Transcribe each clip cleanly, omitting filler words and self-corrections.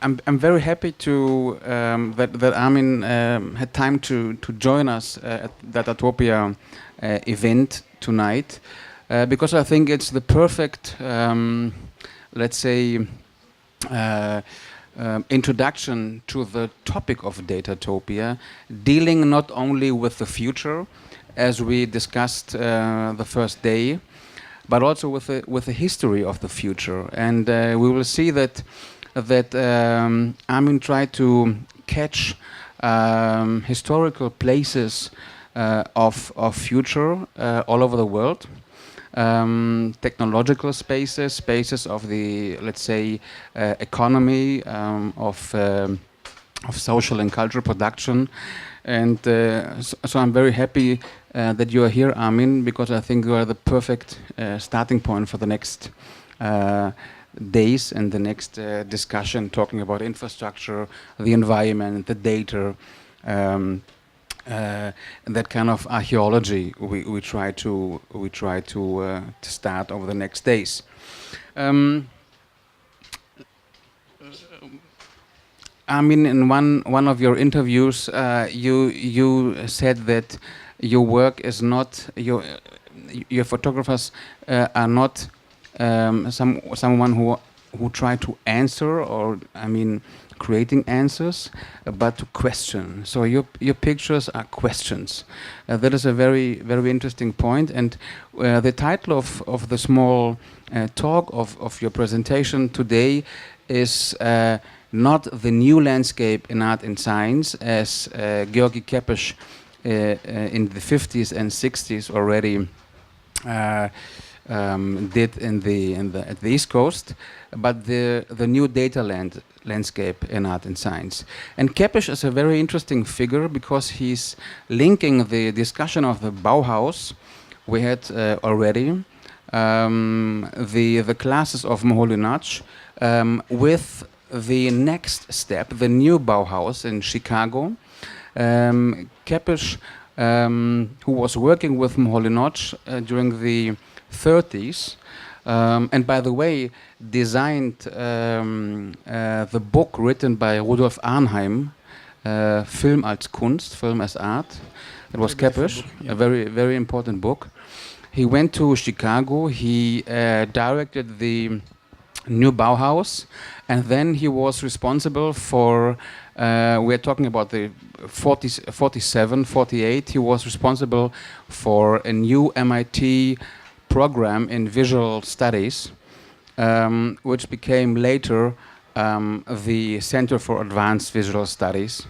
I'm very happy to that Armin had time to join us at Datatopia event tonight, because I think it's the perfect, let's say, introduction to the topic of Datatopia, dealing not only with the future, as we discussed the first day, but also with the history of the future. And we will see that Armin tried to catch historical places of future all over the world, technological spaces of the, let's say, economy, of social and cultural production. And so I'm very happy that you are here, Armin, because I think you are the perfect starting point for the next days and the next discussion, talking about infrastructure, the environment, the data, and that kind of archaeology we try to start over the next days. I mean, in one of your interviews, you said that your work is not your photographers are not someone who try to answer, or I mean creating answers, but to question. So your pictures are questions. That is a very interesting point. And the title of the small talk of your presentation today is not the new landscape in art and science, as Georgi Kepes in the 50s and 60s already did at the East Coast, but the new data landscape in art and science. And Kepes is a very interesting figure because he's linking the discussion of the Bauhaus we had already, the classes of Moholy-Nagy, with the next step, the new Bauhaus in Chicago. Kepes, who was working with Moholy-Nagy during the 30s, and by the way, designed the book written by Rudolf Arnheim, Film als Kunst, Film as Art. It was Kepes, yeah. A very important book. He went to Chicago. He directed the new Bauhaus, and then he was responsible for, we're talking about the 47, 48, he was responsible for a new MIT program in visual studies, which became later the Center for Advanced Visual Studies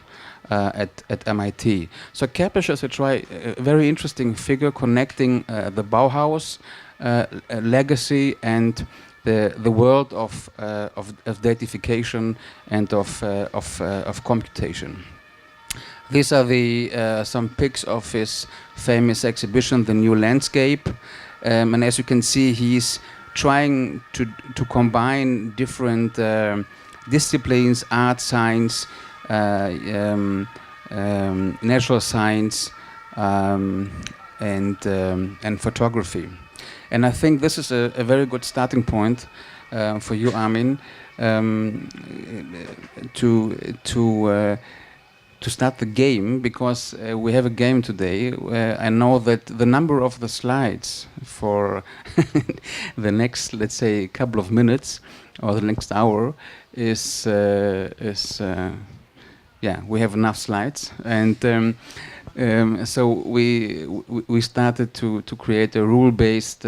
at MIT. So Kepes is a very interesting figure connecting the Bauhaus legacy and the world of datification and of computation. These are some pics of his famous exhibition, The New Landscape, and as you can see, he's trying to combine different disciplines: art, science, natural science, and photography. And I think this is a very good starting point for you, Armin, to start the game, because we have a game today. I know that the number of the slides for the next, let's say, couple of minutes or the next hour is yeah, we have enough slides, and so we started to create a rule-based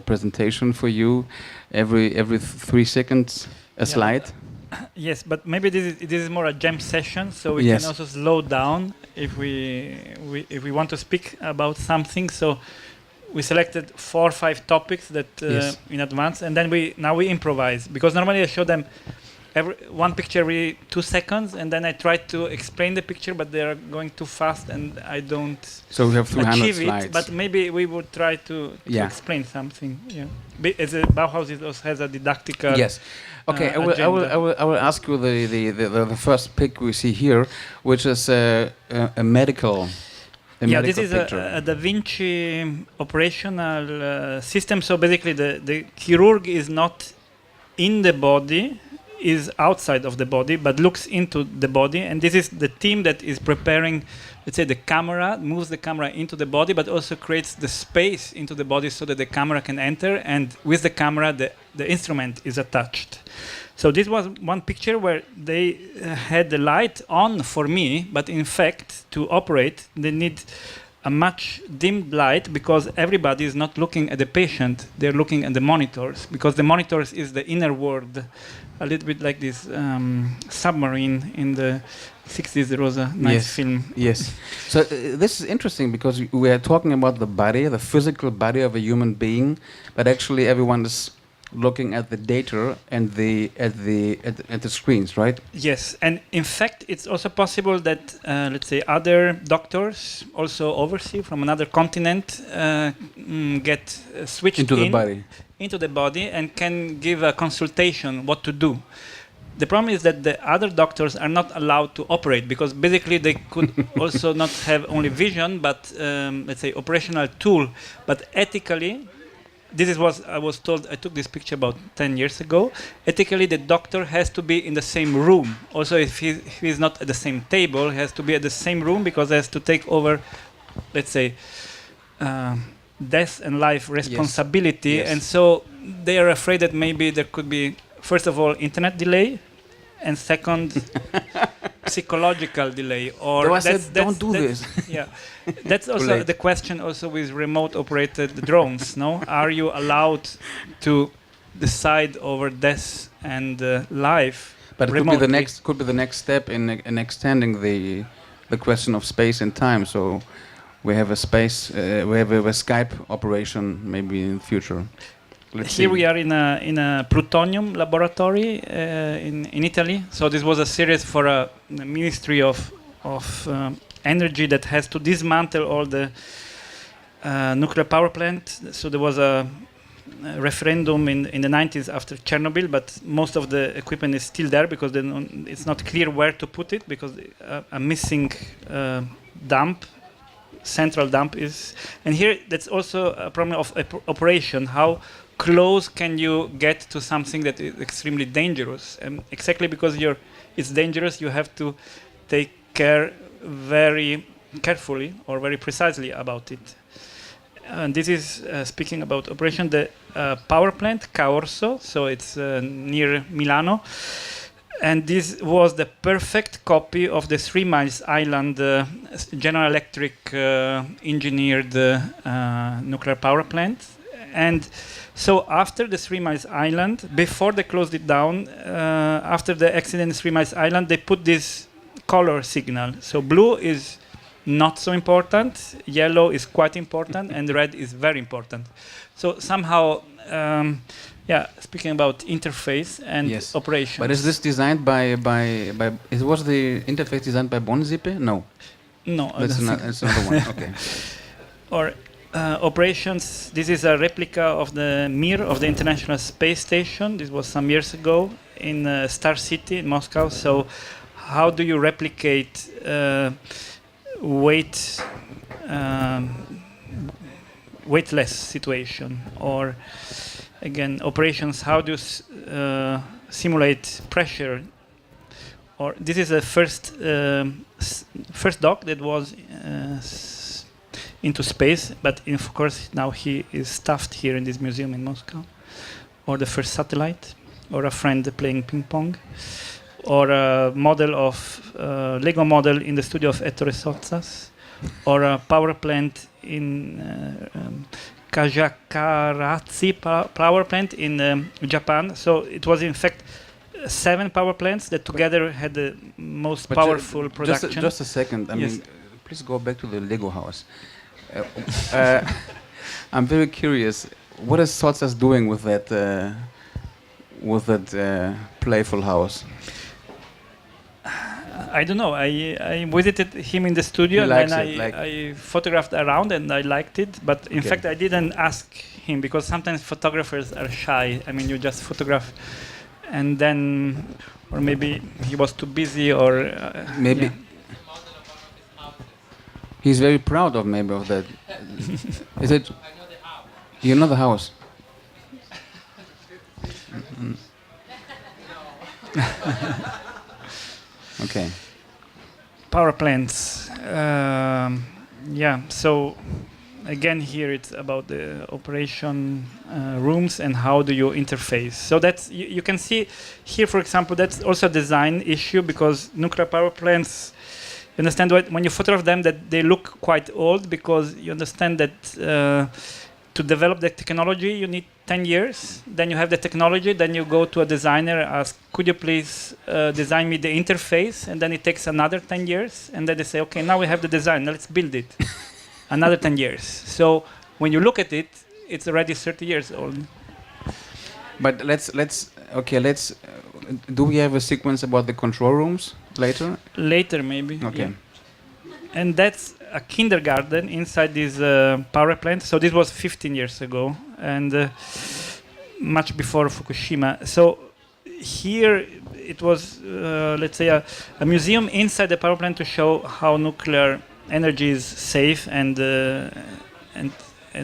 presentation for you. Every 3 seconds a slide. Yes, but maybe this is more a jam session, so we can also slow down if we want to speak about something. So we selected 4 or 5 topics that in advance, and then we improvise, because normally I show them one picture every 2 seconds, and then I try to explain the picture, but they are going too fast, and I don't. So we have 300 achieve slides. It, but maybe we would try to explain something. Yeah, as a Bauhaus, it also has a didactical. Yes. Okay, I will ask you the first pic we see here, which is a medical. This is a Da Vinci operational system. So basically, the chirurg is not in the body. is outside of the body but looks into the body, and this is the team that is preparing, let's say, the camera, moves the camera into the body but also creates the space into the body so that the camera can enter, and with the camera the instrument is attached. So this was one picture where they had the light on for me, but in fact to operate they need a much dimmed light because everybody is not looking at the patient, they're looking at the monitors, because the monitors is the inner world, a little bit like this submarine in the 60s. There was a nice film. Yes. So this is interesting because we are talking about the body, the physical body of a human being, but actually everyone is looking at the data and at the screens, right? Yes, and in fact, it's also possible that let's say other doctors also oversee from another continent get switched into the body and can give a consultation what to do. The problem is that the other doctors are not allowed to operate because basically they could also not have only vision, but let's say operational tool, but ethically. This is what I was told. I took this picture about 10 years ago. Ethically, the doctor has to be in the same room. Also, if he's not at the same table, he has to be at the same room because he has to take over, let's say, death and life responsibility. Yes. And so they are afraid that maybe there could be, first of all, internet delay, and second, psychological delay. Or I said, don't do this. Yeah, that's also the question. Also with remote operated drones, no, are you allowed to decide over death and life? But it could be the next step in extending the question of space and time. So we have a space, we have a Skype operation maybe in the future. Here we are in a plutonium laboratory in Italy. So this was a series for a Ministry of Energy that has to dismantle all the nuclear power plant. So there was a referendum in the 90s after Chernobyl, but most of the equipment is still there because it's not clear where to put it because a missing central dump is. And here that's also a problem of operation. How close can you get to something that is extremely dangerous? And exactly because it's dangerous, you have to take care very carefully or very precisely about it. And this is speaking about operation, the power plant Caorso, so it's near Milano. And this was the perfect copy of the 3 Miles Island General Electric engineered nuclear power plant. And so after the 3 Miles Island, before they closed it down, after the accident in 3 Miles Island, they put this color signal. So blue is not so important, yellow is quite important, and red is very important. So somehow, speaking about interface and operation. But is this designed by was the interface designed by Bonzipe? No. No, that's another one. Okay. Or operations. This is a replica of the Mir of the International Space Station. This was some years ago in Star City in Moscow. So, how do you replicate weightless situation? Or again, operations. How do you simulate pressure? Or this is the first dog that was into space, but of course now he is stuffed here in this museum in Moscow. Or the first satellite, or a friend playing ping pong, or a model of Lego model in the studio of Ettore Sozzas, or a power plant in Kajakaratsi power plant in Japan. So it was in fact 7 power plants that together had the most powerful production. Just a second. I mean, please go back to the Lego house. I'm very curious. What is Sozzas doing with that playful house? I don't know. I visited him in the studio and I photographed around and I liked it. But in fact, I didn't ask him because sometimes photographers are shy. I mean, you just photograph and then, or maybe he was too busy or maybe. Yeah. He's very proud of that. Is it? I know the house. You know the house? Okay. Power plants. Yeah, so again here it's about the operation rooms and how do you interface. So that's, you can see here, for example, that's also a design issue, because nuclear power plants, you understand when you photograph them that they look quite old, because you understand that to develop the technology you need 10 years, then you have the technology, then you go to a designer, ask, could you please design me the interface, and then it takes another 10 years, and then they say, okay, now we have the design, let's build it. Another 10 years. So when you look at it, it's already 30 years old. But let's do we have a sequence about the control rooms later? Later, maybe. Okay. Yeah. And that's a kindergarten inside this power plant. So this was 15 years ago, and much before Fukushima. So here it was, let's say, a museum inside the power plant to show how nuclear energy is safe and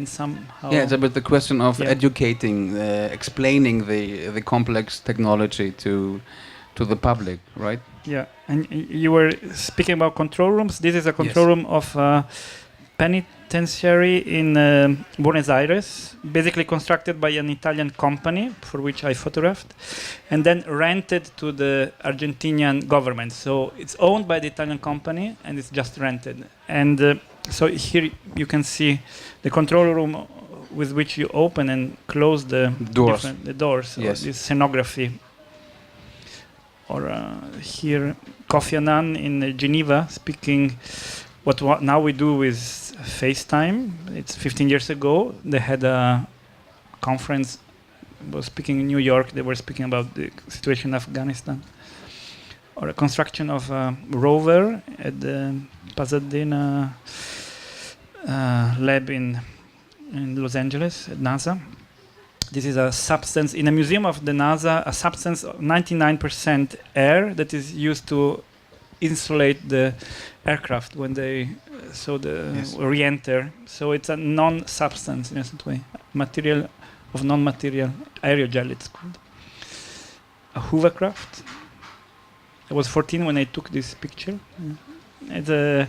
somehow. Yeah, it's about the question of educating, explaining the complex technology to the public, right? Yeah, and you were speaking about control rooms. This is a control room of penitentiary in Buenos Aires, basically constructed by an Italian company for which I photographed, and then rented to the Argentinian government. So it's owned by the Italian company and it's just rented. And so here you can see the control room with which you open and close the doors. So yes. This scenography. Or here, Kofi Annan in Geneva speaking what now we do with FaceTime. It's 15 years ago. They had a conference, was speaking in New York. They were speaking about the situation in Afghanistan. Or a construction of a rover at the Pasadena lab in Los Angeles at NASA. This is a substance in a museum of the NASA, a substance of 99% air that is used to insulate the aircraft when they re-enter. So it's a non-substance in a certain way, material of non-material, aerogel it's called. A hovercraft. I was 14 when I took this picture. It's a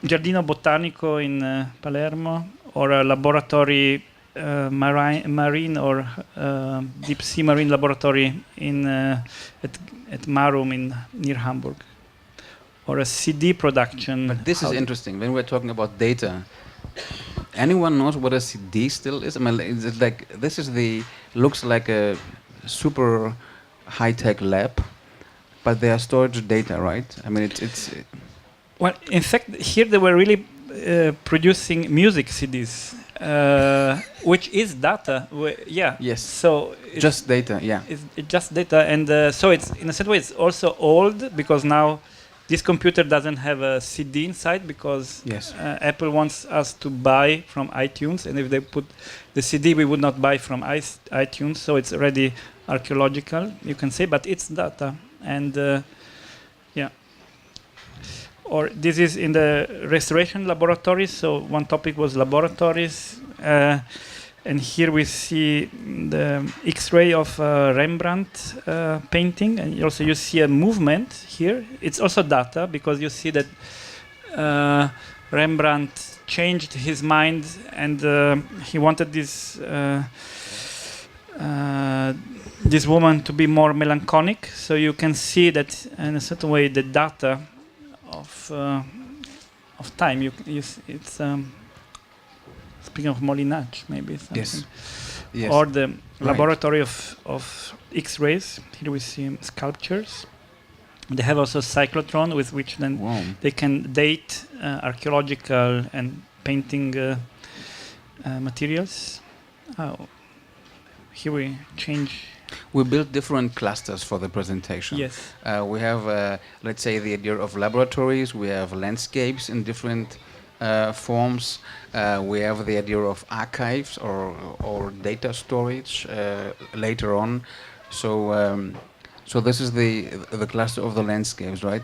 Giardino Botanico in Palermo, or a laboratory marine or deep sea marine laboratory in at Marum near Hamburg, or a CD production. But this is interesting when we're talking about data. Anyone knows what a CD still is? I mean, is it like looks like a super high-tech lab, but they are storage data, right? I mean, it's. Well, in fact, here they were really producing music CDs. Which is data, yeah. Yes. So just data, yeah. It's just data, and so it's in a certain way it's also old, because now this computer doesn't have a CD inside, because Apple wants us to buy from iTunes, and if they put the CD, we would not buy from iTunes. So it's already archaeological, you can say, but it's data, and yeah. Or this is in the restoration laboratories. So one topic was laboratories, and here we see the X-ray of Rembrandt painting, and also you see a movement here. It's also data, because you see that Rembrandt changed his mind, and he wanted this woman to be more melancholic. So you can see that in a certain way the data of time. It's speaking of Molinage, maybe something. Yes. Or the laboratory of X-rays. Here we see sculptures. They have also cyclotron with which then they can date archaeological and painting materials. Here we change. We built different clusters for the presentation. Yes. We have, let's say, the idea of laboratories. We have landscapes in different forms. We have the idea of archives or data storage later on. So this is the cluster of the landscapes, right?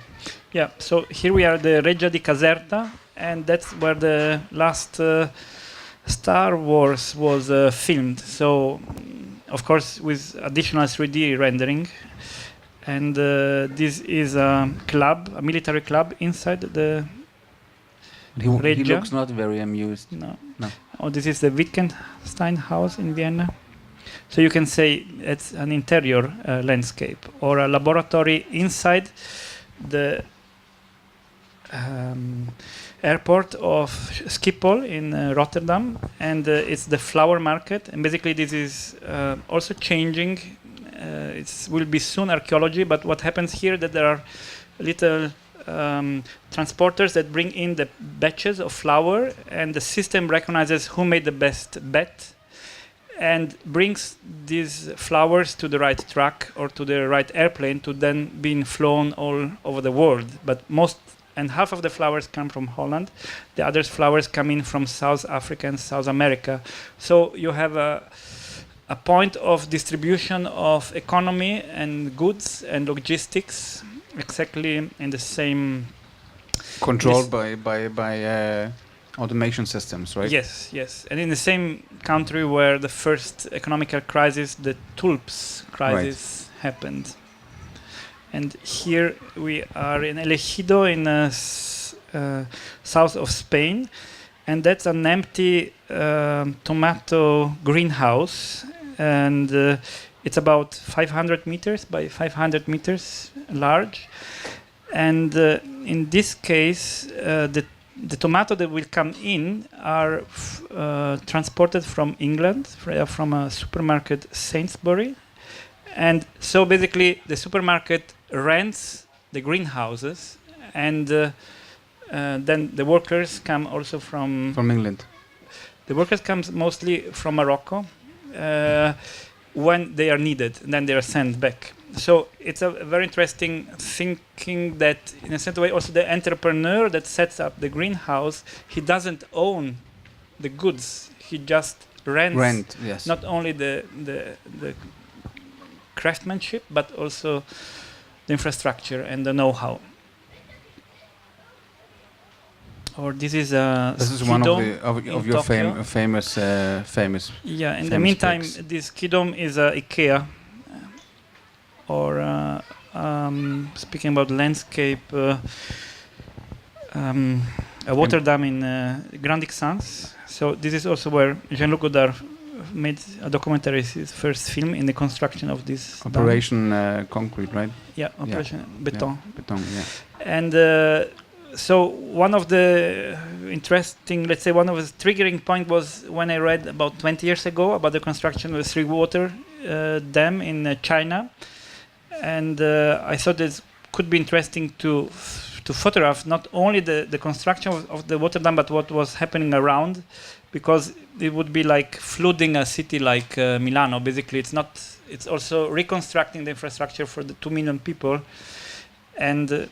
Yeah. So here we are, the Reggia di Caserta, and that's where the last Star Wars was filmed. So of course, with additional 3D rendering. And this is a club, a military club inside the He Regia. looks not very amused. No. No. Oh, this is the Wittgenstein house in Vienna. So you can say it's an interior landscape or a laboratory inside the airport of Schiphol in Rotterdam, and it's the flower market. And basically, this is also changing. It will be soon archaeology, but what happens here that there are little transporters that bring in the batches of flour, and the system recognizes who made the best bet and brings these flowers to the right truck or to the right airplane to then being flown all over the world. But half of the flowers come from Holland. The other flowers come in from South Africa and South America. So you have a point of distribution of economy and goods and logistics exactly in the same... Controlled by automation systems, right? Yes, yes. And in the same country where the first economical crisis, the tulps crisis, happened. And here we are in El Ejido in south of Spain. And that's an empty tomato greenhouse. And it's about 500 meters by 500 meters large. And in this case, the tomato that will come in are transported from England, from a supermarket Sainsbury. And so basically the supermarket rents the greenhouses, and then the workers come also from England. The workers come mostly from Morocco when they are needed, and then they are sent back. So it's a very interesting thinking that, in a certain way, also the entrepreneur that sets up the greenhouse, he doesn't own the goods. He just rents yes. Not only the craftsmanship, but also the infrastructure and the know-how. Or this is one of your famous. Yeah. In the famous meantime, bricks. this Kidom is IKEA, or speaking about landscape, a water dam in Grand Ixens. So this is also where Jean-Luc Godard made a documentary, his first film in the construction of this Operation Concrete, right? Yeah, Operation Beton. Yeah. Beton, yeah. And so one of the interesting, let's say one of the triggering point was when I read about 20 years ago about the construction of the three water dam in China. And I thought it could be interesting to photograph not only the construction of the water dam, but what was happening around, because it would be like flooding a city like Milano. Basically, it's also reconstructing the infrastructure for the 2 million people. And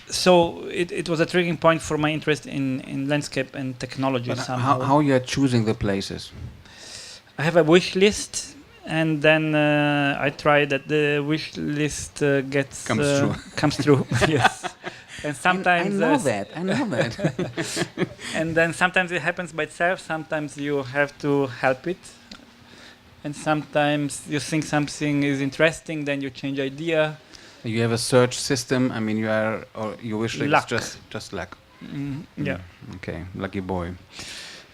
so it was a triggering point for my interest in landscape and technology. But somehow. how you are choosing the places? I have a wish list. And then I try that the wish list comes true. Yes. And sometimes I know that. And then sometimes it happens by itself. Sometimes you have to help it. And sometimes you think something is interesting, then you change idea. You have a search system. I mean, your wish list is just luck. Yeah. Okay, lucky boy.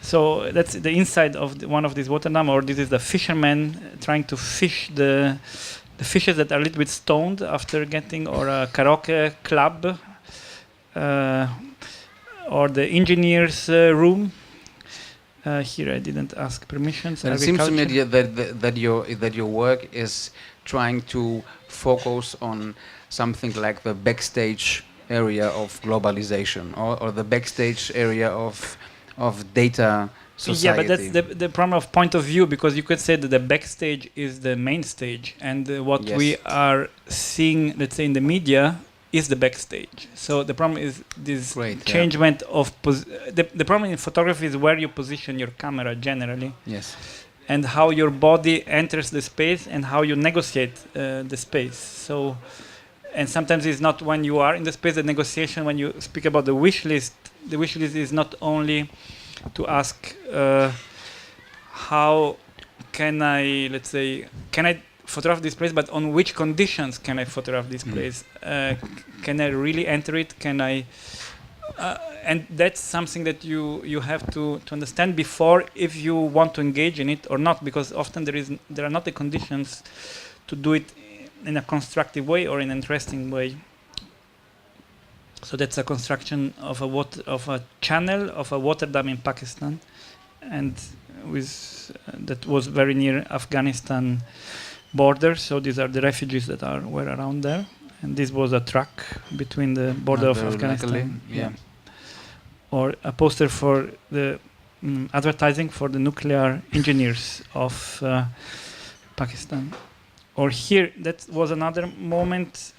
So that's the inside of one of these water dams, or this is the fisherman trying to fish the fishes that are a little bit stoned after getting, or a karaoke club, or the engineer's room. Here I didn't ask permissions. It seems to me that your work is trying to focus on something like the backstage area of globalization, or the backstage area of data society. Yeah, but that's the problem of point of view, because you could say that the backstage is the main stage, and what we are seeing, let's say, in the media is the backstage. So the problem is this changement of the problem in photography is where you position your camera generally. Yes. And how your body enters the space and how you negotiate the space. So, and sometimes it's not when you are in the space, the negotiation. When you speak about the wish list is not only to ask how can I, let's say, can I photograph this place, but on which conditions can I photograph this place? Can I really enter it? Can I? And that's something that you have to understand before, if you want to engage in it or not, because often there are not the conditions to do it in a constructive way or in an interesting way. So that's a construction of a channel of a water dam in Pakistan, and that was very near Afghanistan border. So these are the refugees that were around there, and this was a truck between the border of Afghanistan. Luckily, yeah. Or a poster for the advertising for the nuclear engineers of Pakistan. Or here, that was another moment.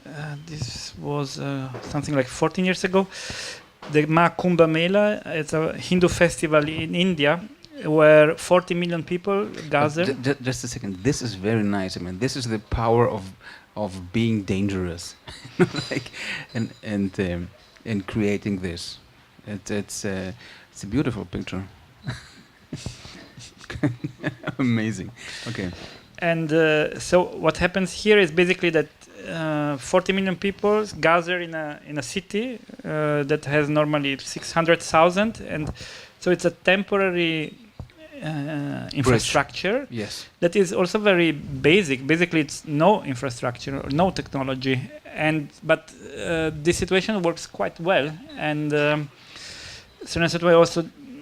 This was something like 14 years ago. The Kumbh Mela, it's a Hindu festival in India where 40 million people gather. Just a second. This is very nice. I mean, this is the power of being dangerous, like, and creating this. It's a beautiful picture. Amazing. Okay. And so what happens here is basically that 40 million people gather in a city that has normally 600,000, and so it's a temporary infrastructure. Yes. That is also very basic. Basically, it's no infrastructure or no technology, but this situation works quite well, and so in a certain way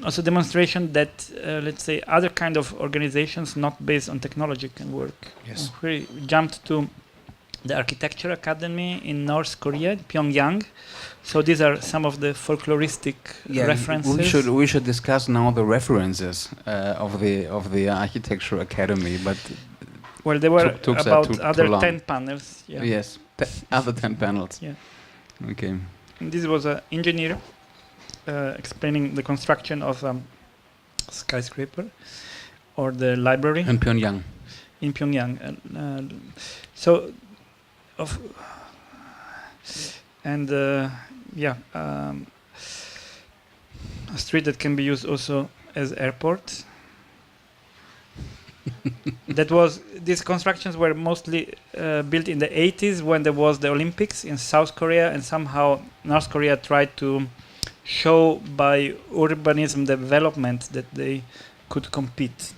also demonstration that let's say other kind of organizations not based on technology can work. Yes. We jumped to the Architecture Academy in North Korea, Pyongyang. So these are some of the folkloristic references. We should discuss now the references of the Architecture Academy, but well, there were took about other too long. 10 panels. Yeah. Yes, other 10 panels. Yeah. Okay. And this was an engineer explaining the construction of a skyscraper or the library In Pyongyang. in Pyongyang. A street that can be used also as airport. These constructions were mostly built in the 80s when there was the Olympics in South Korea, and somehow North Korea tried to show by urbanism development that they could compete.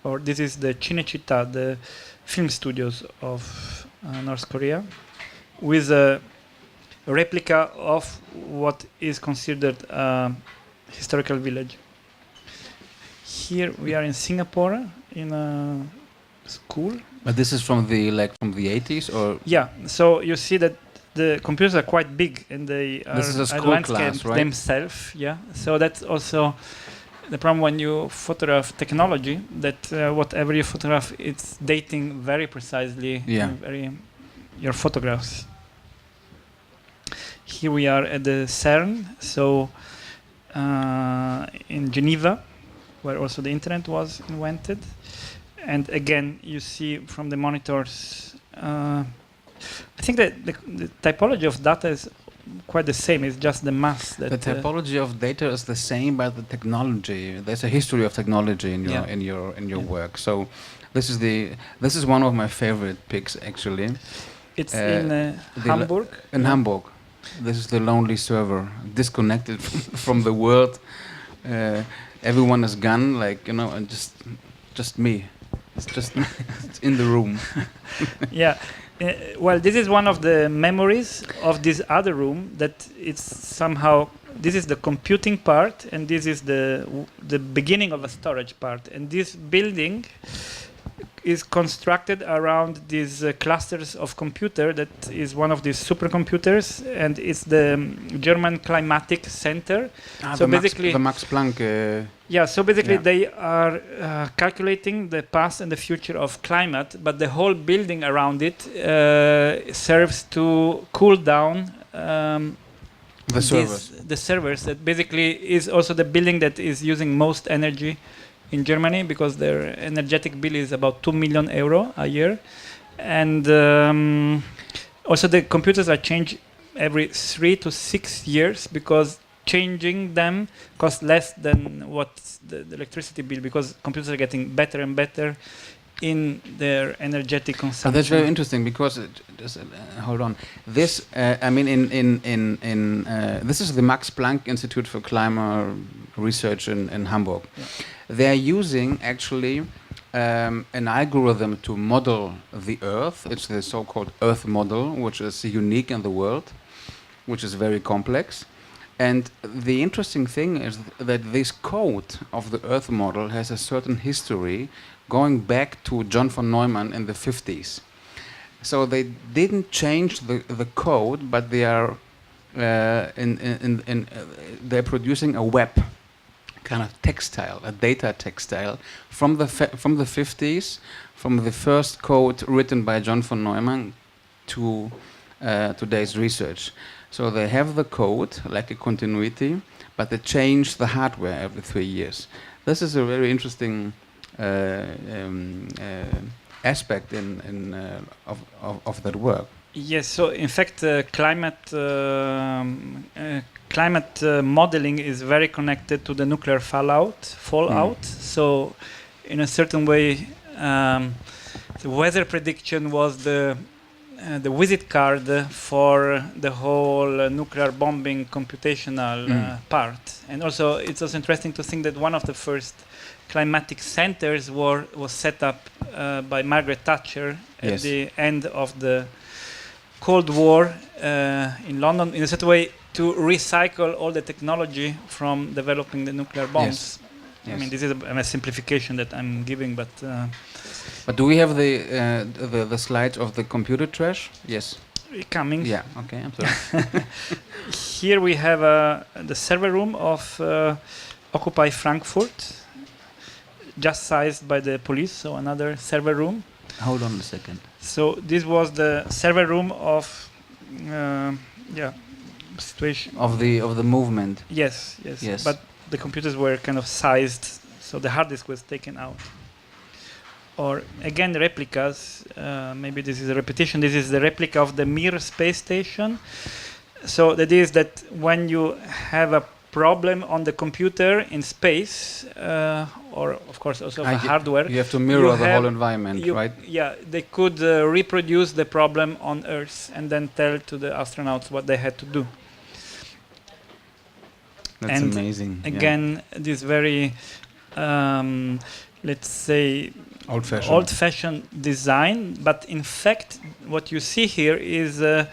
Or this is the Cinecittà, the film studios of North Korea, with a replica of what is considered a historical village. Here we are in Singapore in a school. But this is from the 80s, or Yeah, so you see that the computers are quite big and they are this is a school class, right? themselves. Yeah, so that's also the problem when you photograph technology, that whatever you photograph, it's dating very precisely. Yeah. Your photographs. Here we are at the CERN, so in Geneva, where also the internet was invented. And again, you see from the monitors, I think that the typology of data is quite the same. It's just the mass. That the typology of data is the same, but the technology. There's a history of technology in your work. So this is one of my favorite pics, actually. It's in Hamburg. In Hamburg. This is the lonely server, disconnected from the world. Everyone is gone, and just me. It's just it's in the room. Yeah. Well, this is one of the memories of this other room, that it's somehow, this is the computing part, and this is the beginning of a storage part. And this building is constructed around these clusters of computer. That is one of these supercomputers, and it's the German Climatic Center. So basically the Max Planck. They are calculating the past and the future of climate, but the whole building around it serves to cool down the servers. The servers. That basically is also the building that is using most energy in Germany, because their energetic bill is about 2 million euro a year. And also the computers are changed every 3 to 6 years, because changing them cost less than what the electricity bill, because computers are getting better and better in their energetic consumption. That's very interesting because hold on. This I mean in this is the Max Planck Institute for Climate Research in Hamburg. Yeah. They are using actually an algorithm to model the Earth. It's the so-called Earth model, which is unique in the world, which is very complex. And the interesting thing is that this code of the Earth model has a certain history going back to John von Neumann in the 50s. So they didn't change the code, but they are they're producing a web kind of textile, a data textile from the 50s, from the first code written by John von Neumann to today's research. So they have the code like a continuity, but they change the hardware every 3 years. This is a very interesting aspect of that work. Yes, so in fact, climate modeling is very connected to the nuclear fallout. So, in a certain way, the weather prediction was the visit card for the whole nuclear bombing computational part. And also, it's also interesting to think that one of the first climatic centers was set up by Margaret Thatcher at the end of the Cold War in London, in a certain way, to recycle all the technology from developing the nuclear bombs. Yes. I mean, this is a simplification that I'm giving, but do we have the slides of the computer trash? Yes. Coming. Yeah. Okay. I'm sorry. Here we have the server room of Occupy Frankfurt, just sized by the police. So another server room. Hold on a second. So this was the server room of situation of the movement. Yes. But the computers were kind of sized, so the hard disk was taken out. Or again, replicas. Maybe this is a repetition. This is the replica of the Mir space station. So that is that when you have a problem on the computer in space, or of course also the hardware, you have to mirror the whole environment, right? Yeah, they could reproduce the problem on Earth and then tell to the astronauts what they had to do. That's amazing. Again, this very, let's say, old-fashioned design, but in fact, what you see here is the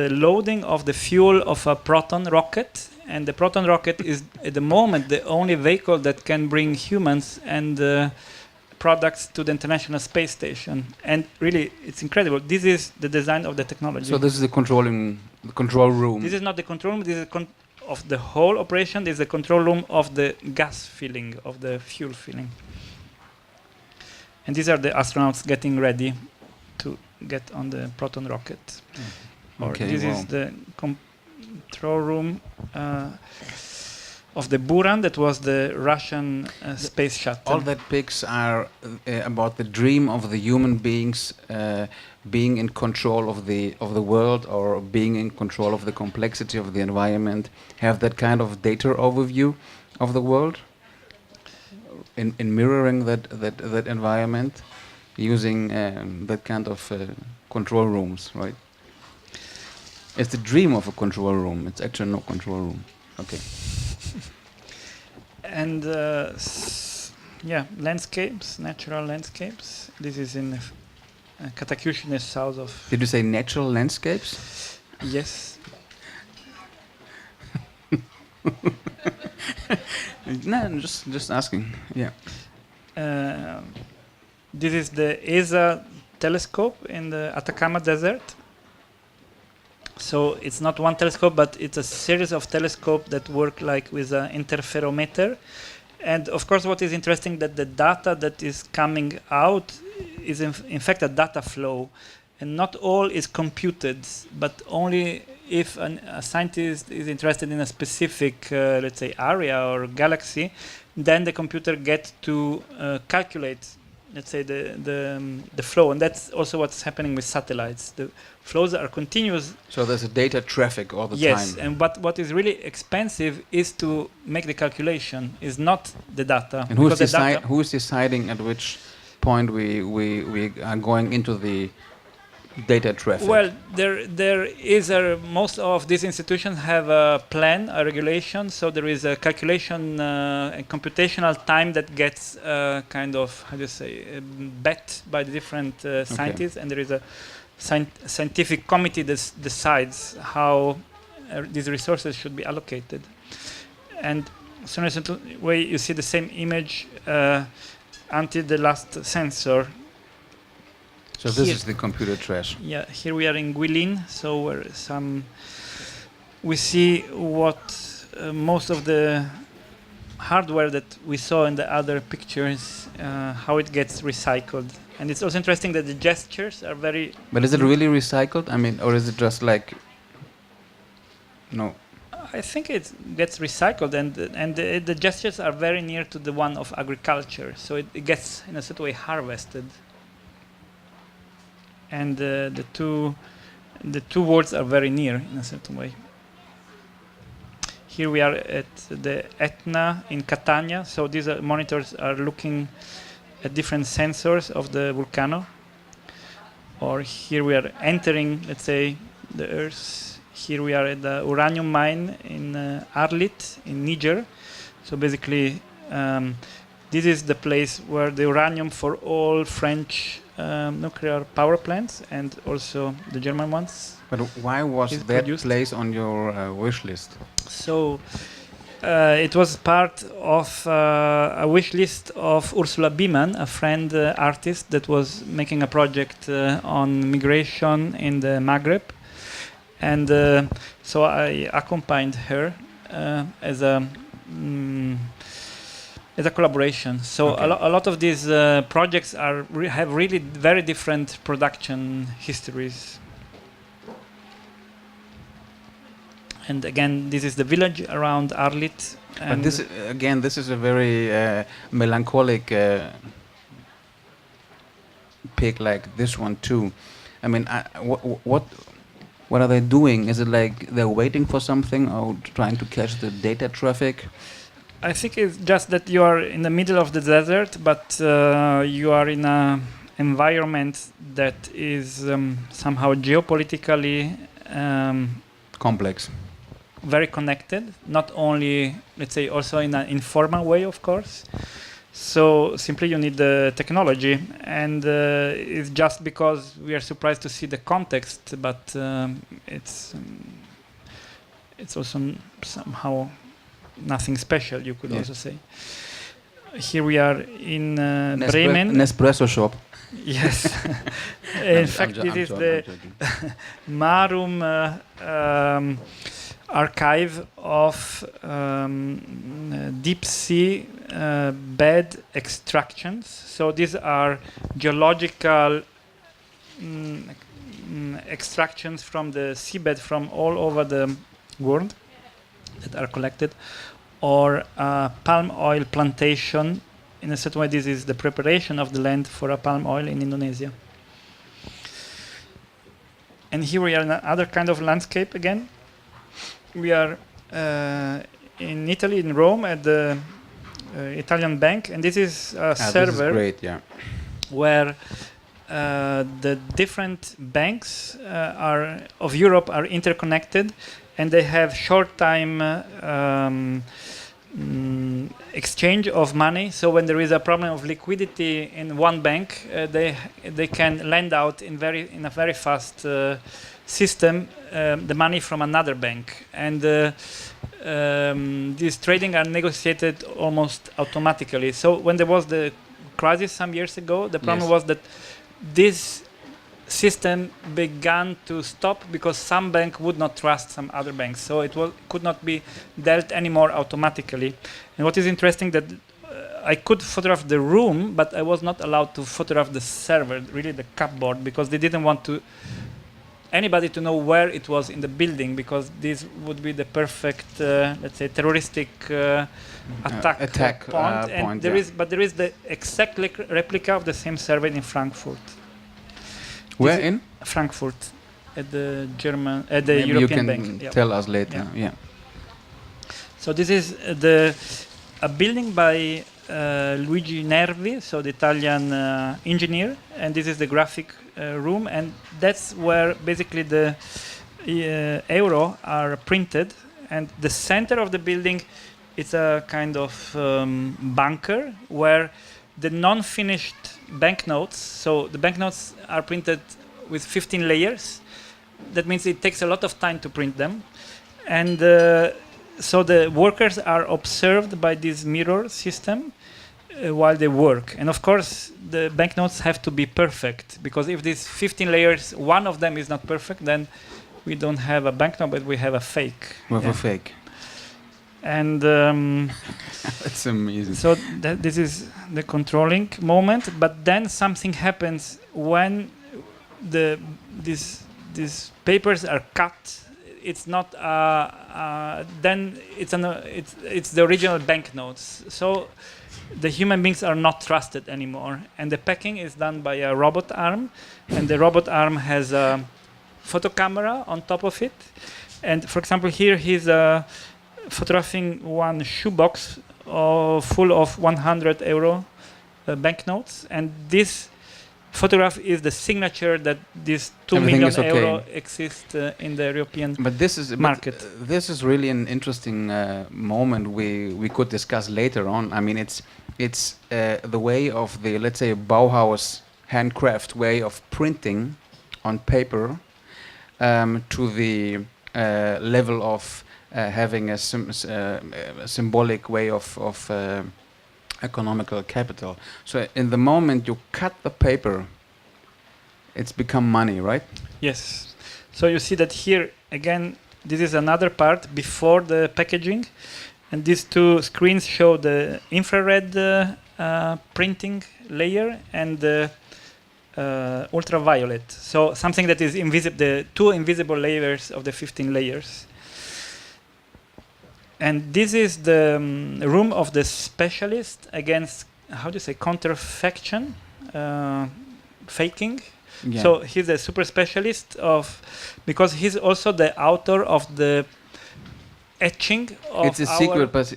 loading of the fuel of a proton rocket, and the proton rocket is at the moment the only vehicle that can bring humans and products to the International Space Station. And really, it's incredible. This is the design of the technology. So this is the control room. This is not the control room. This is of the whole operation. This is the control room of the gas filling, of the fuel filling. And these are the astronauts getting ready to get on the proton rocket. This is the control room of the Buran, that was the Russian space shuttle. All that pics are about the dream of the human beings being in control of the world, or being in control of the complexity of the environment. Have that kind of data overview of the world in mirroring that environment, using that kind of control rooms, right? It's the dream of a control room. It's actually no control room. Okay. And landscapes, natural landscapes. This is in Katakyushin, south of. Did you say natural landscapes? Yes. No, I'm just asking. Yeah. This is the ESA telescope in the Atacama Desert. So it's not one telescope, but it's a series of telescopes that work like with an interferometer. And of course, what is interesting that the data that is coming out is in fact a data flow, and not all is computed, but only if a scientist is interested in a specific, let's say, area or galaxy, then the computer gets to calculate let's say, the flow, and that's also what's happening with satellites. The flows are continuous. So there's a data traffic all the time. Yes, and what is really expensive is to make the calculation, is not the data. And who is deciding at which point we are going into the data traffic? Well, there is most of these institutions have a plan, a regulation, so there is a calculation and computational time that gets kind of, how do you say, bet by the different scientists, and there is a scientific committee that decides how these resources should be allocated. And so in a way, you see the same image until the last sensor. So this is the computer trash. Yeah, here we are in Guilin, so where we see what most of the hardware that we saw in the other pictures, how it gets recycled. And it's also interesting that the gestures are very... But is it really recycled? I mean, or is it just like... No. I think it gets recycled, and the gestures are very near to the one of agriculture, so it gets, in a certain way, harvested. And the two words are very near in a certain way. Here we are at the Etna in Catania. So these monitors are looking at different sensors of the volcano. Or here we are entering, let's say, the Earth. Here we are at the uranium mine in Arlit in Niger. So basically, this is the place where the uranium for all French nuclear power plants and also the German ones. But why was that place on your wish list? So it was part of a wish list of Ursula Biemann, a friend artist that was making a project on migration in the Maghreb. And so I accompanied her as a collaboration. So okay. a lot of these projects have really very different production histories. And again, this is the village around Arlit. But this is a very melancholic pic, like this one too. I mean, what are they doing? Is it like they're waiting for something or trying to catch the data traffic? I think it's just that you are in the middle of the desert, but you are in an environment that is somehow geopolitically complex, very connected. Not only, let's say, also in an informal way, of course. So simply you need the technology, and it's just because we are surprised to see the context, but it's also somehow nothing special, you could also say. Here we are in Bremen. Nespresso shop. Yes. In fact, this is the Marum archive of deep sea bed extractions. So these are geological extractions from the seabed from all over the world that are collected, or palm oil plantation. In a certain way, this is the preparation of the land for a palm oil in Indonesia. And here we are in another kind of landscape again. We are in Italy, in Rome, at the Italian bank, and this is a server this is great, yeah. Where the different banks of Europe are interconnected, and they have short time exchange of money. So when there is a problem of liquidity in one bank, they can lend out in a very fast system the money from another bank, and these trading are negotiated almost automatically. So when there was the crisis some years ago, the problem was that this system began to stop because some bank would not trust some other banks, so it could not be dealt anymore automatically. And what is interesting that I could photograph the room, but I was not allowed to photograph the server, really the cupboard, because they didn't want to anybody to know where it was in the building, because this would be the perfect, let's say, terroristic attack point. And there is the exact replica of the same server in Frankfurt. Where in? Frankfurt, at the European Bank. You can tell us later. Yeah. So this is a building by Luigi Nervi, so the Italian engineer, and this is the graphic room, and that's where basically the euro are printed, and the center of the building is a kind of bunker where the non-finished banknotes, so the banknotes are printed with 15 layers. That means it takes a lot of time to print them, and so the workers are observed by this mirror system while they work. And of course, the banknotes have to be perfect, because if these 15 layers, one of them is not perfect, then we don't have a banknote, but we have a fake. We have a fake. And that's amazing. So this is the controlling moment, but then something happens when these papers are cut. It's not then it's the original banknotes. So the human beings are not trusted anymore, and the packing is done by a robot arm, and the robot arm has a photo camera on top of it. And for example, here he's photographing one shoebox full of 100 euro banknotes, and this photograph is the signature that this 2 million euro exist in the European market. But this is really an interesting moment we could discuss later on. I mean, it's the way of the, let's say, Bauhaus handcraft way of printing on paper to the level of having a symbolic way of economical capital. So in the moment you cut the paper, it's become money, right? Yes. So you see that here again, this is another part before the packaging, and these two screens show the infrared printing layer and the ultraviolet. So something that is invisible, the two invisible layers of the 15 layers. And this is the room of the specialist against, how do you say, counterfaction, faking. Yeah. So he's a super specialist because he's also the author of the etching of it's a secret, but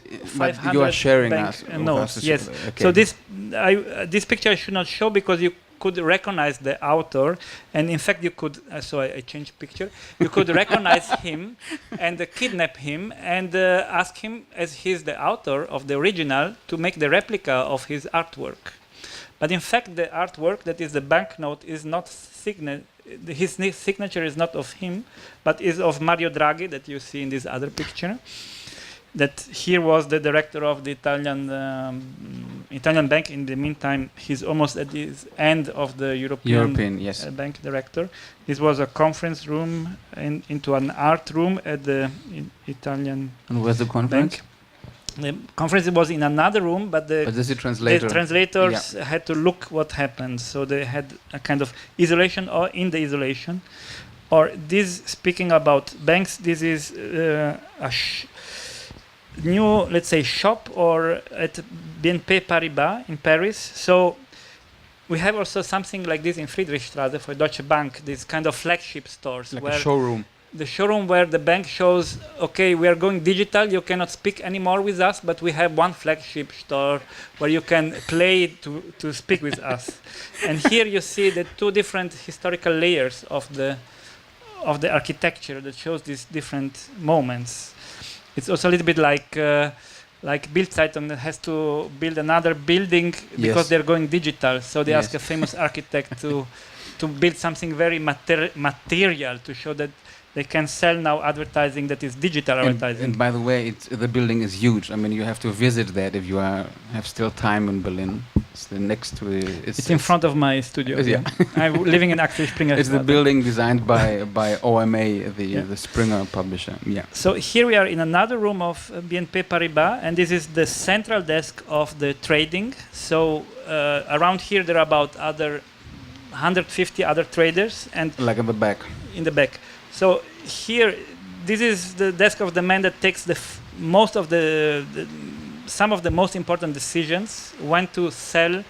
you are sharing us. Notes. Yes. Okay. So this picture I should not show because you could recognize the author, and in fact you could so I changed picture, you could recognize him and kidnap him and ask him, as he's the author of the original, to make the replica of his artwork. But in fact the artwork, that is the banknote, is not his signature is not of him, but is of Mario Draghi, that you see in this other picture. That here was the director of the Italian bank. In the meantime, he's almost at the end of the European yes. Bank director. This was a conference room into an art room at the Italian And where's the conference? Bank. The conference was in another room, but the translators had to look what happened. So they had a kind of isolation or in the isolation. Or this, speaking about banks, this is a new, let's say, shop or at BNP Paribas in Paris. So we have also something like this in Friedrichstraße for Deutsche Bank, this kind of flagship stores. Like a showroom. The showroom where the bank shows, okay, we are going digital, you cannot speak anymore with us, but we have one flagship store where you can play to speak with us. And here you see the two different historical layers of the architecture that shows these different moments. It's also a little bit like Bild-Zeitung that has to build another building because they're going digital. So they ask a famous architect to build something very material to show that they can sell now advertising that is digital advertising. And by the way, the building is huge. I mean, you have to visit that if you have still time in Berlin. It's the next to it's in front of my studio. Yeah. I'm living in Axel Springer. It's the building designed by OMA, the Springer publisher. Yeah. So here we are in another room of BNP Paribas, and this is the central desk of the trading. So around here there are about 150 other traders, and like in the back. in the back. So here, this is the desk of the man that takes some of the most important decisions, when to sell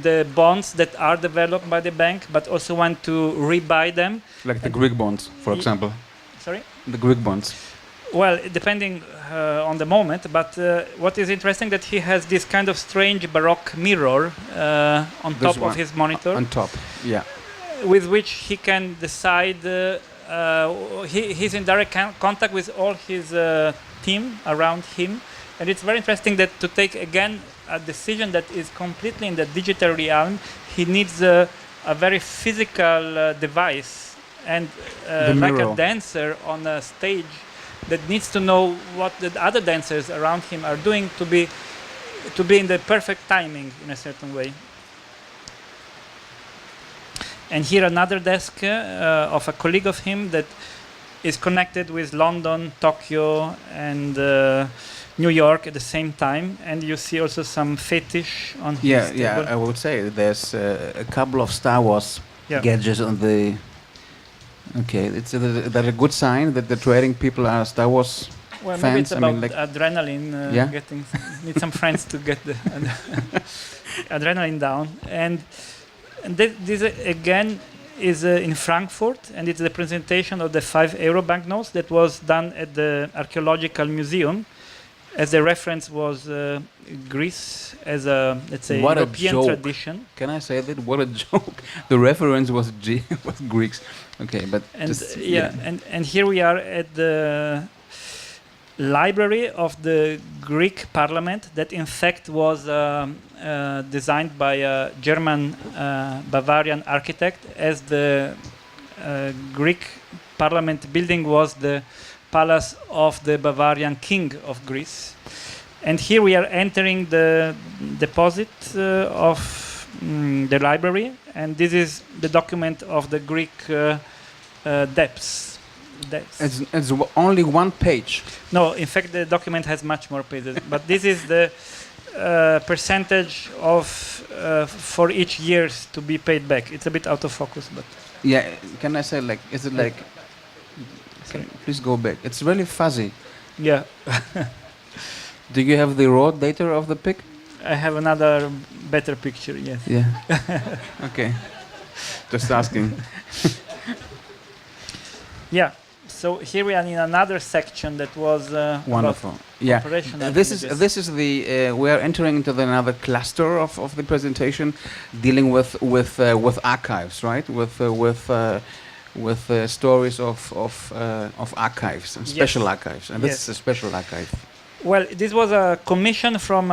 the bonds that are developed by the bank, but also when to rebuy them. Like the Greek bonds, for example. Sorry? The Greek bonds. Well, depending on the moment, but what is interesting that he has this kind of strange Baroque mirror on top of his monitor. On top, yeah. With which he can decide, he's in direct contact with all his team around him. And it's very interesting that to take again a decision that is completely in the digital realm, he needs a very physical device, and like a dancer on a stage that needs to know what the other dancers around him are doing to be in the perfect timing in a certain way. And here another desk of a colleague of him that is connected with London, Tokyo, and New York at the same time, and you see also some fetish on his table. Yeah, I would say there's a couple of Star Wars gadgets on the. Okay, it's that a good sign that the trading people are Star Wars well, fans? Maybe it's about adrenaline. Getting need some friends to get the adrenaline down, and this again is in Frankfurt, and it's the presentation of the €5 banknotes that was done at the Archaeological Museum. As the reference was Greece as a, let's say, what European tradition. Can I say that? What a joke! The reference was was Greeks. Okay, but and here we are at the library of the Greek Parliament that in fact was designed by a German Bavarian architect, as the Greek Parliament building was the palace of the Bavarian king of Greece. And here we are entering the deposit of the library, and this is the document of the Greek depths. It's only one page. No, in fact the document has much more pages, but this is the percentage of for each years to be paid back. It's a bit out of focus, but yeah, can I say, like, is it like, please go back. It's really fuzzy. Yeah. Do you have the raw data of the pic? I have another better picture, yes. Yeah. Okay. Just asking. Yeah. So here we are in another section that was wonderful. Yeah. This is the we are entering into another cluster of the presentation, dealing with archives, right? With stories of archives and special archives, and this is a special archive. Well, this was a commission from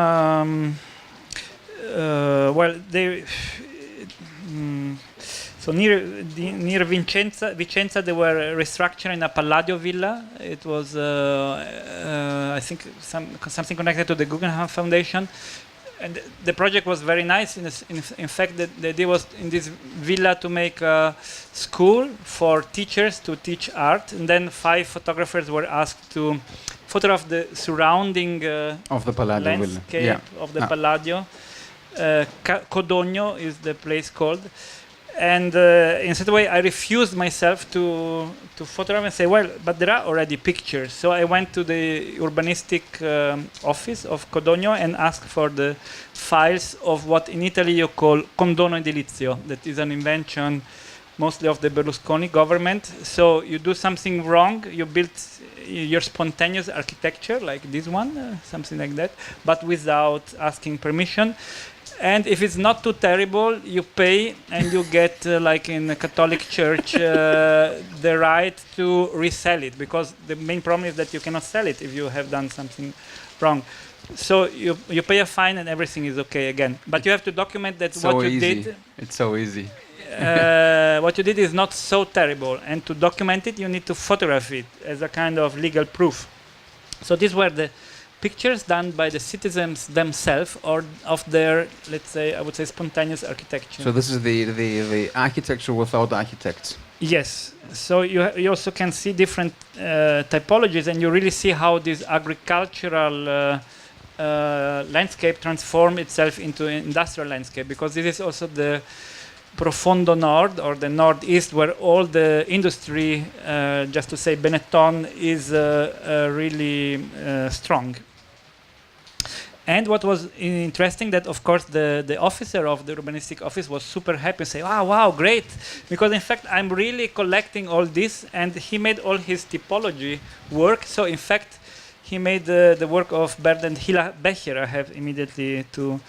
so near Vicenza they were restructuring a Palladio villa. It was I think something connected to the Guggenheim Foundation. And the project was very nice. In fact, the idea was in this villa to make a school for teachers to teach art. And then 5 photographers were asked to photograph the surrounding of the Palladio landscape of the Palladio. Codogno is the place called. And in such a way, I refused myself to photograph and say, well, but there are already pictures. So I went to the urbanistic office of Codogno and asked for the files of what in Italy you call condono edilizio. That is an invention mostly of the Berlusconi government. So you do something wrong, you build your spontaneous architecture, like this one, something like that, but without asking permission. And if it's not too terrible, you pay and you get, like in a Catholic church, the right to resell it, because the main problem is that you cannot sell it if you have done something wrong. So you pay a fine and everything is okay again. But you have to document that what you did. It's so easy. What you did is not so terrible. And to document it, you need to photograph it as a kind of legal proof. So these were the pictures done by the citizens themselves, or of their, let's say, I would say, spontaneous architecture. So this is the architecture without architects. Yes. So you also can see different typologies, and you really see how this agricultural landscape transform itself into an industrial landscape, because this is also the Profondo Nord, or the Northeast, where all the industry, just to say Benetton, is really strong. And what was interesting, that of course the officer of the urbanistic office was super happy and say, "Oh, wow, great," because in fact I'm really collecting all this, and he made all his typology work. So in fact he made the work of Bernd and Hilla Becher. I have immediately to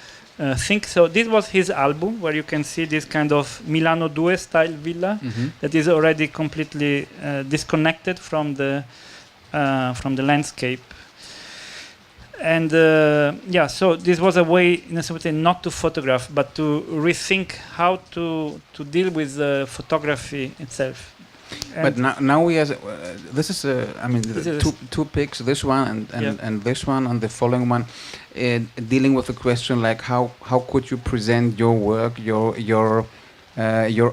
think. So this was his album, where you can see this kind of Milano Due style villa that is already completely disconnected from the landscape. And so this was a way, in a certain way, not to photograph, but to rethink how to deal with photography itself. But now we have this is two pics, this one and this one, and the following one, dealing with the question like how could you present your work, your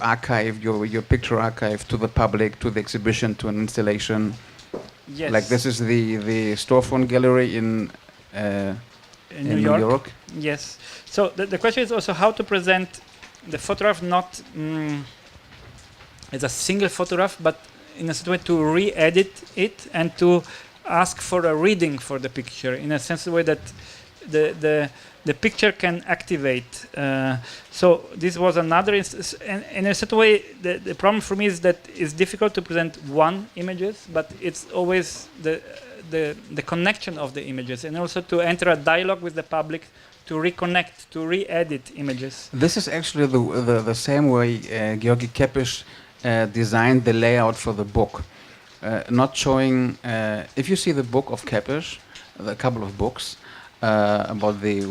archive, your picture archive to the public, to the exhibition, to an installation. Yes. Like this is the storefront gallery in New York. Yes. So the question is also how to present the photograph not as a single photograph, but in a certain way to re-edit it and to ask for a reading for the picture, in a sense, the way that the picture can activate. So this was another instance, and in a certain way, the problem for me is that it's difficult to present one images, but it's always the connection of the images, and also to enter a dialogue with the public, to reconnect, to re-edit images. This is actually the same way Georgi Kepes designed the layout for the book. Not showing, if you see the book of Kepes, a couple of books about the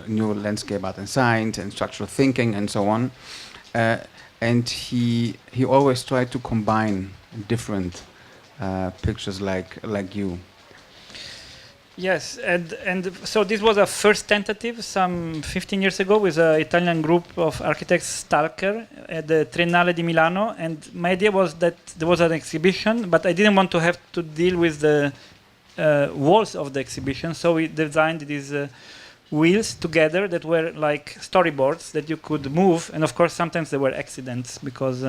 new landscape art and science and structural thinking and so on, and he always tried to combine different pictures like you. Yes, and so this was a first tentative some 15 years ago with an Italian group of architects, Stalker, at the Triennale di Milano. And my idea was that there was an exhibition, but I didn't want to have to deal with the walls of the exhibition. So we designed these wheels together that were like storyboards that you could move. And of course, sometimes there were accidents because...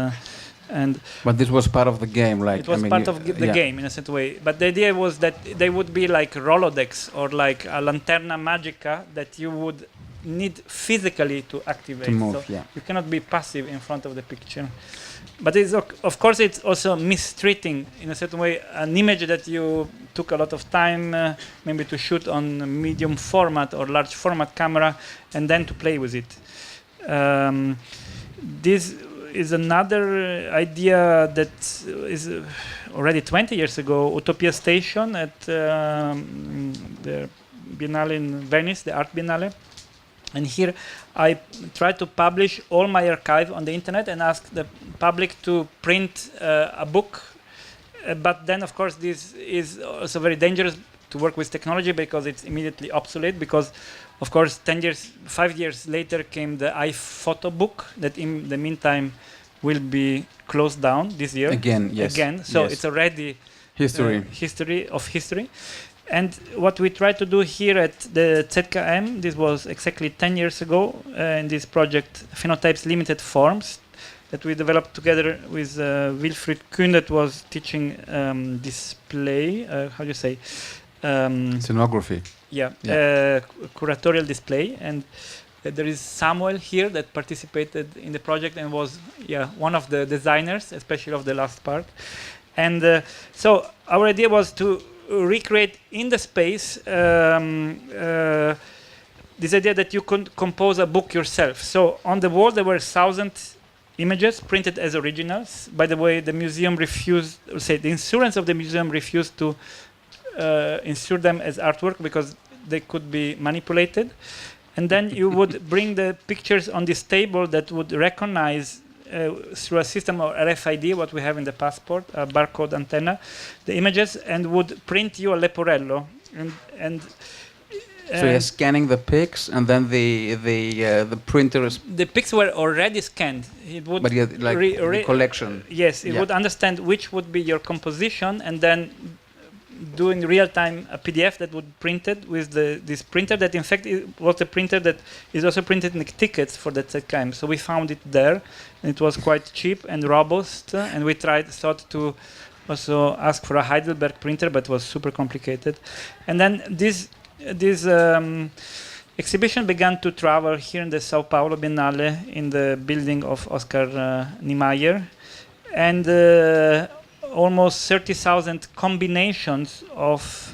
but this was part of the game, like it was part of the game in a certain way. But the idea was that they would be like Rolodex or like a lanterna magica that you would need physically to activate. To move, so you cannot be passive in front of the picture. But it's, of course, it's also mistreating in a certain way an image that you took a lot of time, maybe to shoot on a medium format or large format camera, and then to play with it. This is another idea that is already 20 years ago, Utopia Station at the Biennale in Venice, the Art Biennale. And here I try to publish all my archive on the internet and ask the public to print a book. But then, of course, this is also very dangerous to work with technology because it's immediately obsolete because, of course, 5 years later came the iPhoto book that in the meantime will be closed down this year. Again, yes. Again, so it's already history of history. And what we try to do here at the ZKM, this was exactly 10 years ago, in this project Phenotypes Limited Forms that we developed together with Wilfried Kuhn that was teaching display, how do you say? Scenography. Curatorial display. And there is Samuel here that participated in the project and was one of the designers, especially of the last part. And so our idea was to recreate in the space this idea that you could compose a book yourself. So on the wall there were 1,000 images printed as originals. By the way, the museum refused, the insurance of the museum refused to insure them as artwork because they could be manipulated. And then you would bring the pictures on this table that would recognize through a system of RFID, what we have in the passport, a barcode antenna, the images, and would print you a leporello. So you're scanning the pics, and then the printer is... The pics were already scanned. It would the collection. Yes, it would understand which would be your composition, and then do in real time a PDF that would print it with this printer that in fact was the printer that is also printed in the tickets for the ZKM. So we found it there, and it was quite cheap and robust, and we thought to also ask for a Heidelberg printer, but it was super complicated. And then this exhibition began to travel here in the Sao Paulo Biennale in the building of Oscar Niemeyer, and almost 30,000 combinations of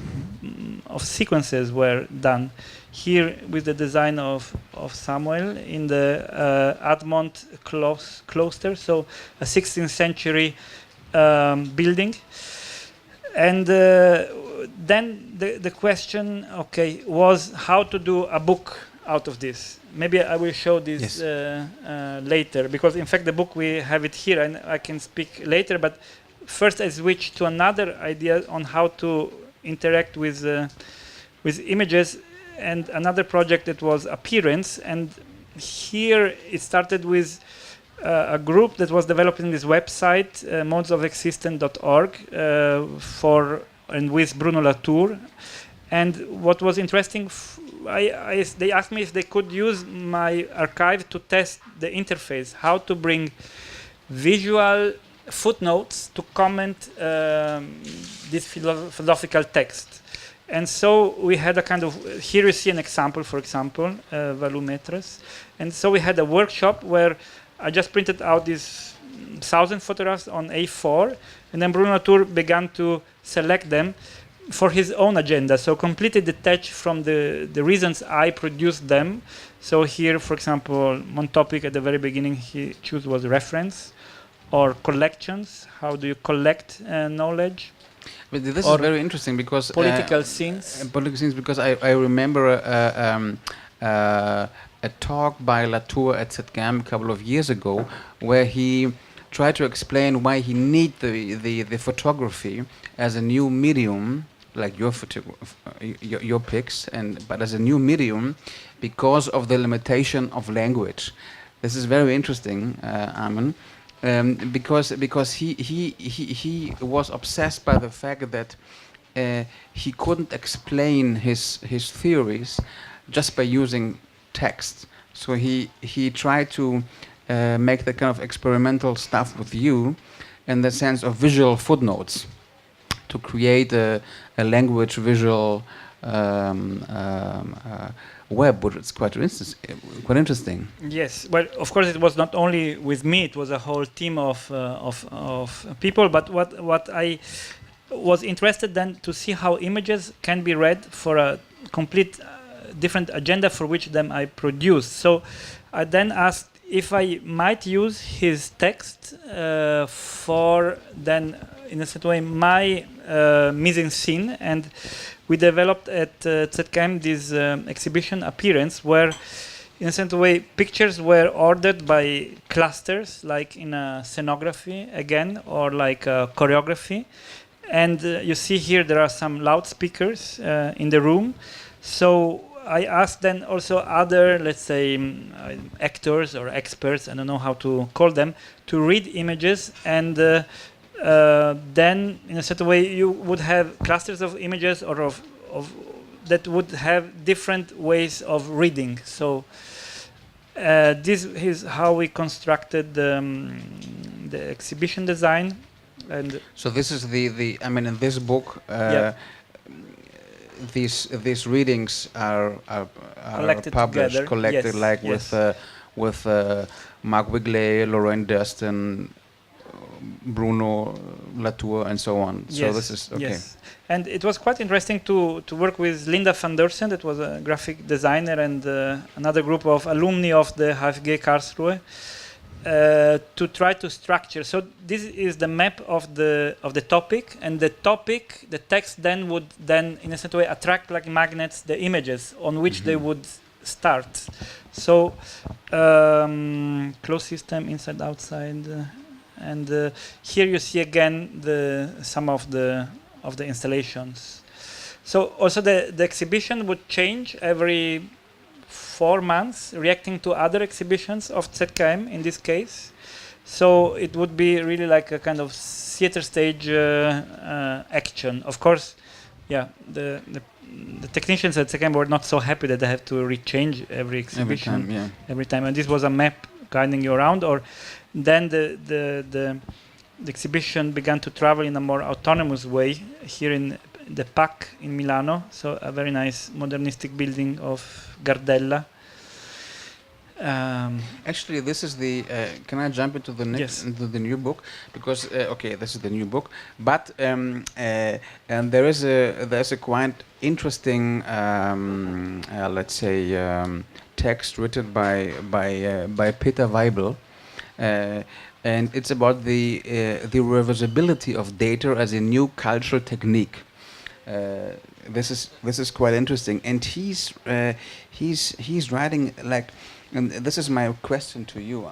sequences were done here with the design of Samuel in the Admont Cloister, so a 16th century building. And then the question, was how to do a book out of this. Maybe I will show this later, because in fact the book, we have it here and I can speak later, but first I switched to another idea on how to interact with images, and another project that was appearance. And here it started with a group that was developing this website, modesofexistence.org, and with Bruno Latour. And what was interesting, they asked me if they could use my archive to test the interface, how to bring visual footnotes to comment this philosophical text. And so we had a kind of, here you see an example, for example, volumetres. And so we had a workshop where I just printed out these 1,000 photographs on A4, and then Bruno Latour began to select them for his own agenda, so completely detached from the reasons I produced them. So here, for example, one topic at the very beginning he chose was reference or collections. How do you collect knowledge? But this is very interesting because political scenes. Political scenes, because I remember a talk by Latour at ZKM a couple of years ago, where he tried to explain why he need the photography as a new medium, like your pics, but as a new medium because of the limitation of language. This is very interesting, Armin. Because he was obsessed by the fact that he couldn't explain his theories just by using text. So he tried to make the kind of experimental stuff with you in the sense of visual footnotes to create a language visual web, which is quite interesting. Yes, well, of course, it was not only with me; it was a whole team of people. But what I was interested then to see how images can be read for a complete different agenda for which them I produced. So I then asked if I might use his text for then, in a certain way, my mise en scene, and we developed at ZKM this exhibition appearance where, in a certain way, pictures were ordered by clusters, like in a scenography again, or like a choreography. And you see here there are some loudspeakers in the room. So I asked then also other, let's say, actors or experts, I don't know how to call them, to read images, and then in a certain way you would have clusters of images or of that would have different ways of reading. So this is how we constructed the exhibition design. And so this is the I mean, in this book these readings are collected published, together. collected, yes, like yes. with Mark Wigley, Lorraine Dustin, Bruno Latour, and so on. Yes, so this is okay. Yes. And it was quite interesting to work with Linda van Dersen, that was a graphic designer, and another group of alumni of the HFG Karlsruhe, to try to structure. So this is the map of the topic, and the text then would in a certain way attract like magnets the images on which they would start. So closed system, inside, outside, and here you see again some of the installations. So also the exhibition would change every 4 months, reacting to other exhibitions of ZKM in this case. So it would be really like a kind of theater stage action. Of course, the technicians at second were not so happy that they have to rechange every exhibition every time, and this was a map guiding you around. Or then the exhibition began to travel in a more autonomous way here in the PAC in Milano, so a very nice modernistic building of Gardella. Actually, this is the. Can I jump into the next into the new book? Because okay, this is the new book, but and there's a quite interesting, let's say, text written by Peter Weibel, and it's about the reversibility of data as a new cultural technique. This is quite interesting, and he's writing like. And this is my question to you,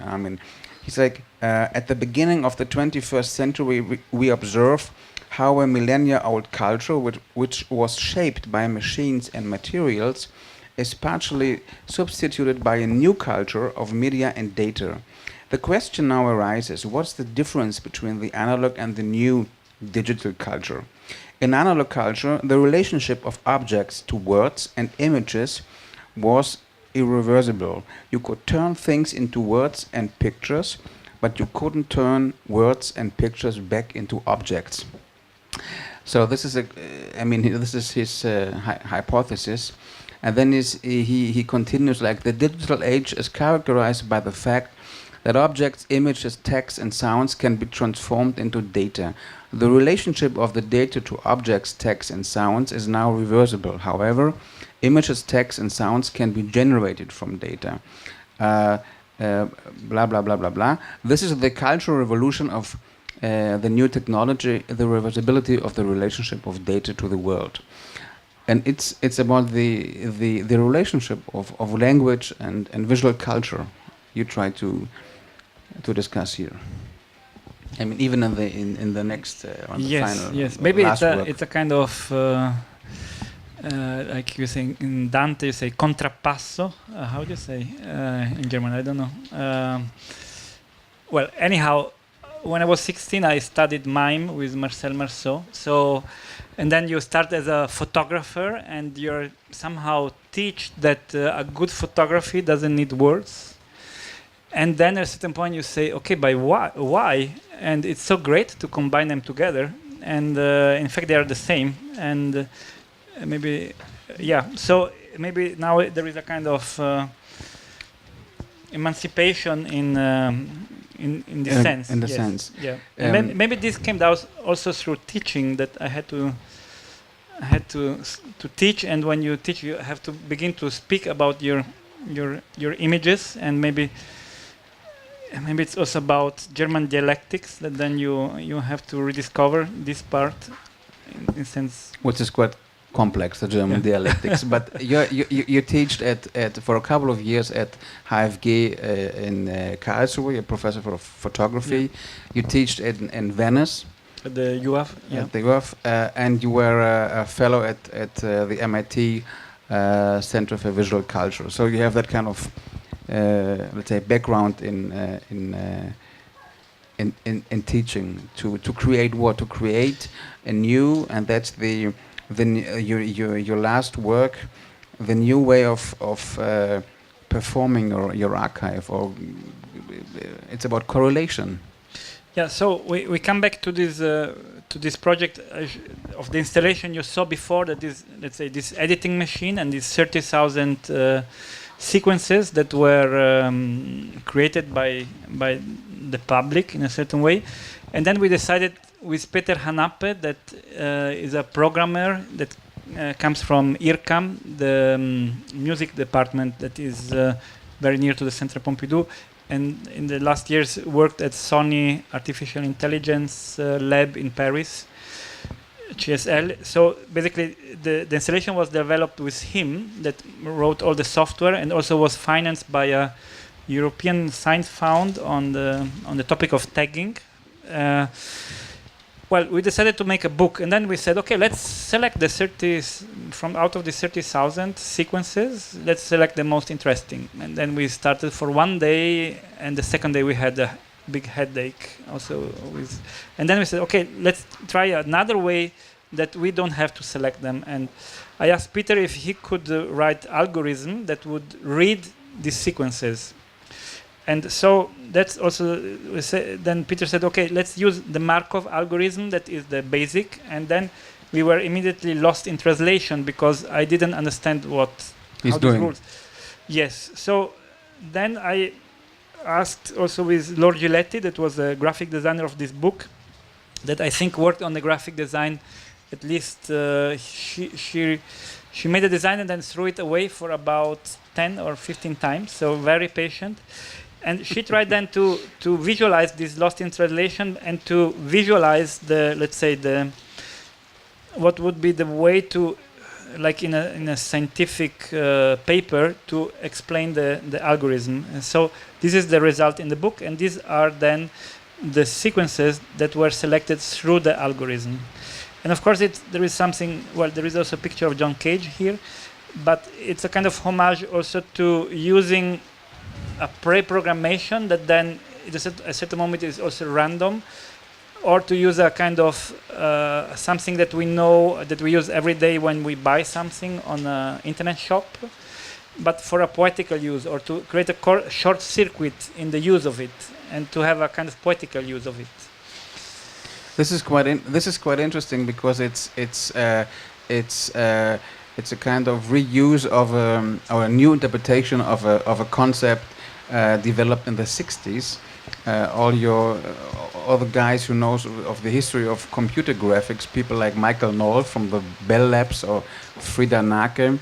Armin. He's like, at the beginning of the 21st century, we observe how a millennia-old culture, which was shaped by machines and materials, is partially substituted by a new culture of media and data. The question now arises, what's the difference between the analog and the new digital culture? In analog culture, the relationship of objects to words and images was irreversible. You could turn things into words and pictures, but you couldn't turn words and pictures back into objects. So this is this is his hypothesis, and then he continues like the digital age is characterized by the fact that objects, images, text, and sounds can be transformed into data. The relationship of the data to objects, text, and sounds is now reversible. However, images, text, and sounds can be generated from data. Blah, blah, blah, blah, blah. This is the cultural revolution of the new technology, the reversibility of the relationship of data to the world. And it's about the relationship of language and visual culture you try to discuss here. I mean, even in the next on the final. Yes. Maybe it's a kind of like you say in Dante, you say contrappasso. How do you say in German? I don't know. Well, anyhow, when I was 16, I studied mime with Marcel Marceau. So, and then you start as a photographer, and you're somehow teach that a good photography doesn't need words. And then at a certain point you say, okay, but why? And it's so great to combine them together. And in fact, they are the same. And maybe, so maybe now there is a kind of emancipation in this sense. In the sense. Yeah. Maybe this came out also through teaching, that I had to teach. And when you teach, you have to begin to speak about your images, and maybe it's also about German dialectics, that then you have to rediscover this part in sense. Which is quite complex, the German dialectics. But you taught at for a couple of years at HFG in Karlsruhe. You're a professor for photography. Yeah. You taught in Venice. At the UF. At the UF, and you were a fellow at the MIT Center for Visual Culture. So you have that kind of let's say background in teaching to create what, to create a new, and that's your last work, the new way of performing your archive, or it's about correlation. Yeah, so we come back to this project of the installation you saw before, that is, let's say, this editing machine and these 30,000 sequences that were created by the public in a certain way. And then we decided with Peter Hanappe, that is a programmer that comes from IRCAM, the music department that is very near to the Centre Pompidou, and in the last years worked at Sony Artificial Intelligence Lab in Paris, GSL. So basically the installation was developed with him, that wrote all the software, and also was financed by a European Science Fund on the topic of tagging. Well, we decided to make a book, and then we said, okay, let's select the 30 from out of the 30,000 sequences. Let's select the most interesting. And then we started for one day, and the second day we had a big headache also with. And then we said, okay, let's try another way. that we don't have to select them. And I asked Peter if he could write algorithm that would read these sequences. And so that's also, then Peter said, okay, let's use the Markov algorithm, that is the basic. And then we were immediately lost in translation because I didn't understand what he's doing. Rules. Yes. So then I asked also with Lord Giletti, that was the graphic designer of this book, that I think worked on the graphic design. At least she made a design and then threw it away for about 10 or 15 times. So very patient. And she tried then to visualize this lost in translation and to visualize the, let's say, the what would be the way to, like in a scientific paper, to explain the algorithm. And so this is the result in the book, and these are then the sequences that were selected through the algorithm. And of course, there is something. Well, there is also a picture of John Cage here, but it's a kind of homage also to using a pre-programmation that then at a certain moment is also random, or to use a kind of something that we know that we use every day when we buy something on an internet shop, but for a poetical use, or to create a short circuit in the use of it, and to have a kind of poetical use of it. This is quite interesting because it's a kind of reuse of or a new interpretation of a concept developed in the 60s. All the guys who knows of the history of computer graphics, people like Michael Knoll from the Bell Labs or Frida Nake,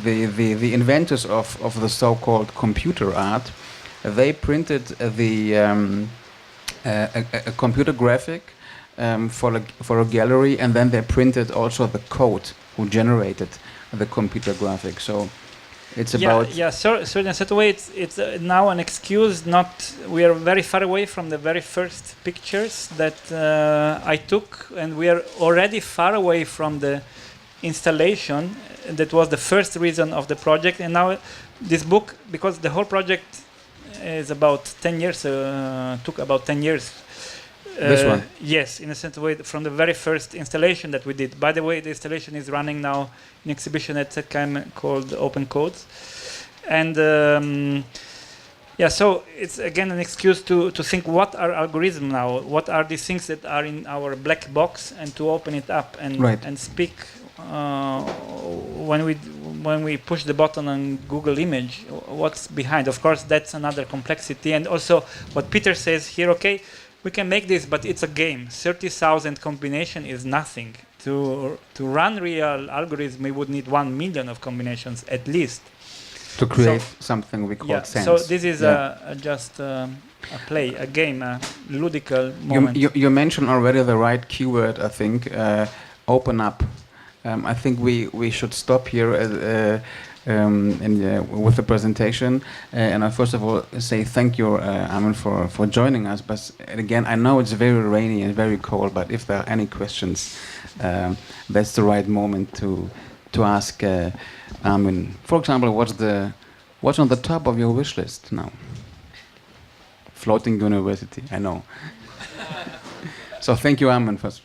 the inventors of the so-called computer art, they printed a computer graphic for a gallery, and then they printed also the code who generated the computer graphic. So it's about So in a certain way, it's now an excuse. We are very far away from the very first pictures that I took, and we are already far away from the installation. That was the first reason of the project, and now this book, because the whole project is about 10 years, took about 10 years. This one? Yes, in a certain way, from the very first installation that we did. By the way, the installation is running now in exhibition at ZKM called Open Codes. And so it's again an excuse to think, what are algorithms now? What are these things that are in our black box, and to open it up and speak when we push the button on Google Image, what's behind? Of course, that's another complexity. And also what Peter says here, okay, we can make this, but it's a game. 30,000 combination is nothing. To run real algorithm, we would need 1 million of combinations at least. To create something we call sense. So this is just a play, a game, a ludical moment. You mentioned already the right keyword, I think, open up. I think we should stop here with the presentation, and I first of all say thank you, Armin, for joining us. But again, I know it's very rainy and very cold, but if there are any questions, that's the right moment to ask Armin. For example, what's on the top of your wish list now? Floating university, I know. So thank you, Armin, first.